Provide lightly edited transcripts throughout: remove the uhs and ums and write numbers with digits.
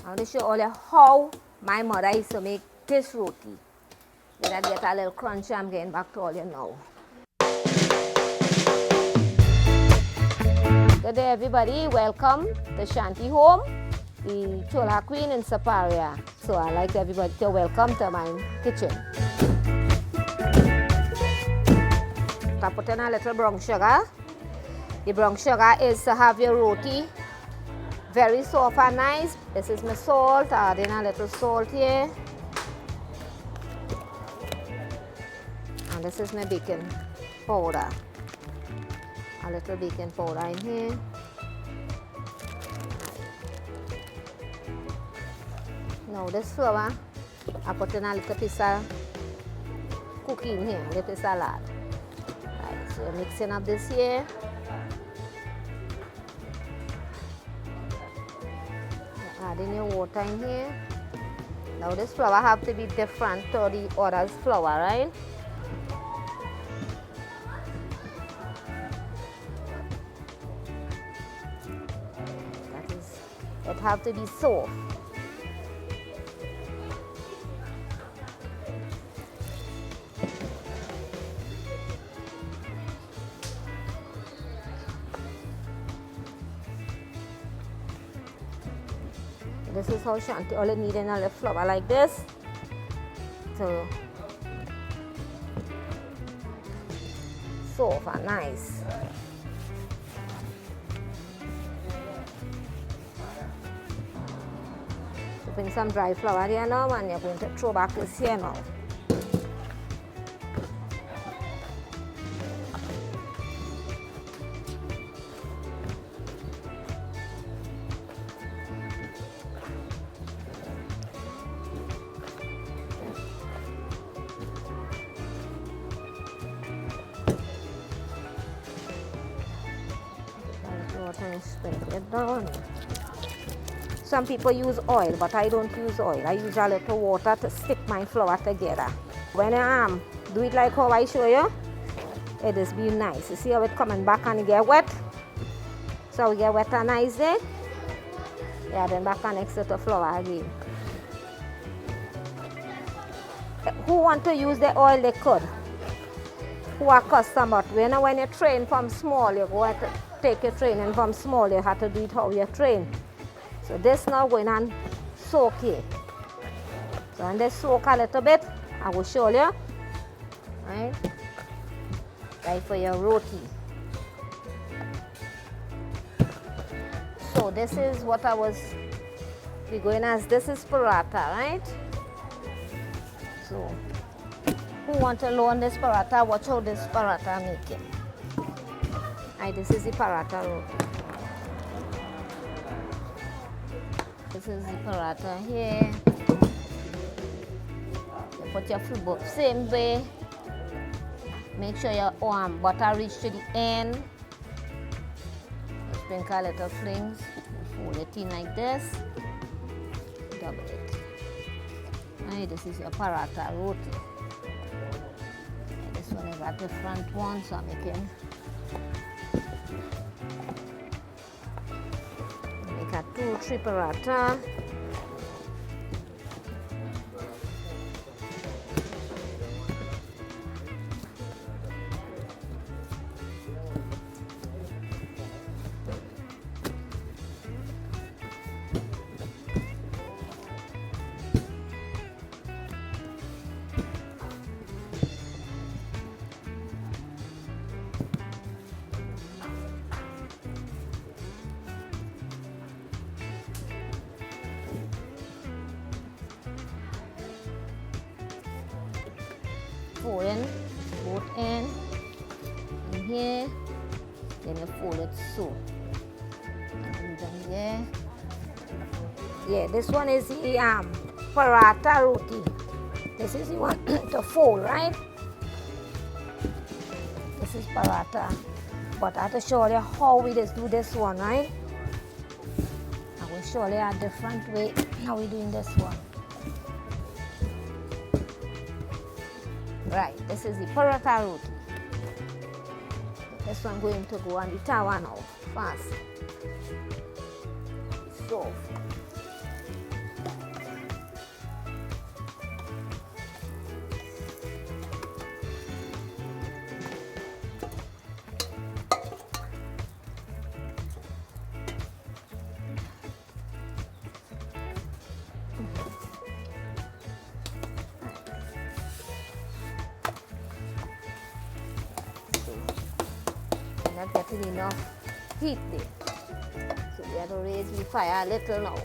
I want to show all you how my mother used to make this roti. Then I get a little crunchy. I'm getting back to all you now. Good day, everybody. Welcome to Shanty home, the Chulha queen in Siparia. So I'd like everybody to welcome to my kitchen. I put in a little brown sugar. The brown sugar is to have your roti very soft and nice. This is my salt. I add in a little salt here. And this is my baking powder. A little baking powder in here. Now this flour, I put in a little piece of cookie in here, a little piece of lard. Right, so you're mixing up this here. You're adding your water in here. Now this flour have to be different to the other flour, right? It have to be soft. This is how Shanty, all you need in a little flour like this. So soft and nice. Putting some dry flour here now, and you're going to throw back this here now. Sprinkle it down. Some people use oil, but I don't use oil. I use a little water to stick my flour together. When you do it like how I show you, it is be nice. You see how it coming back and it get wet? So we get wet and nice there. Yeah, then back and next to the flour again. Who want to use the oil, they could. Who are custom, but when you train from small, you go to take your training from small, you have to do it how you train. So this now going on soak here. So when they soak a little bit, I will show you. Right? Right for your roti. So this is what we're going as, this is paratha, right? So who want to learn this paratha, watch how this paratha making. Right, this is the Paratha Roti. This is the paratha here. You put your food same way. Make sure your butter reach to the end. Sprinkle little flings. Fold it in like this. Double it. Right, this is your Paratha Roti. This one is a different one, so I'm making. Make a 2-3 paratha. Fold in both ends in here, then you fold it so. And then here. Yeah, this one is the Paratha Roti. This is the one to fold, right? This is paratha. But I have to show you how we just do this one, right? I will show you a different way how we doing this one. Right, this is the Paratha Roti. This one going to go on the tawa now, fast. Soft. not getting enough heat there. So we have to raise the fire a little now.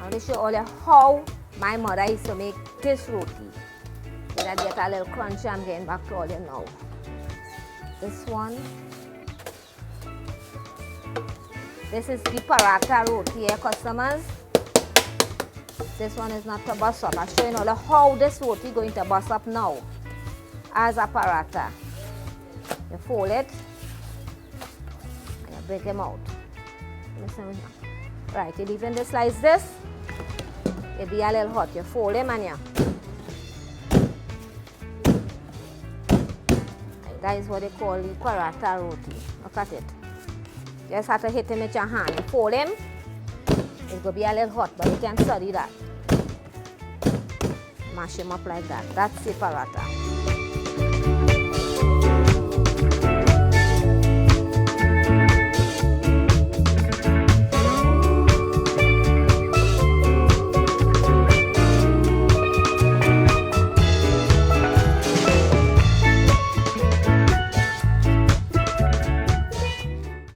I'll show all you how my mother used to make this roti. Did I get a little crunch? I'm getting back to all you now. This one. This is the Paratha Roti, customers. This one is not to bust up. I'm showing all you how this roti is going to bust up now as a paratha. You fold it and you break them out. Listen here. Right, you leave in the slice this. It be a little hot. You fold them and that is what they call the Paratha Roti. Look at it. You just have to hit them with your hand. You fold them. It's going to be a little hot, but you can study that. Mash them up like that. That's the paratha.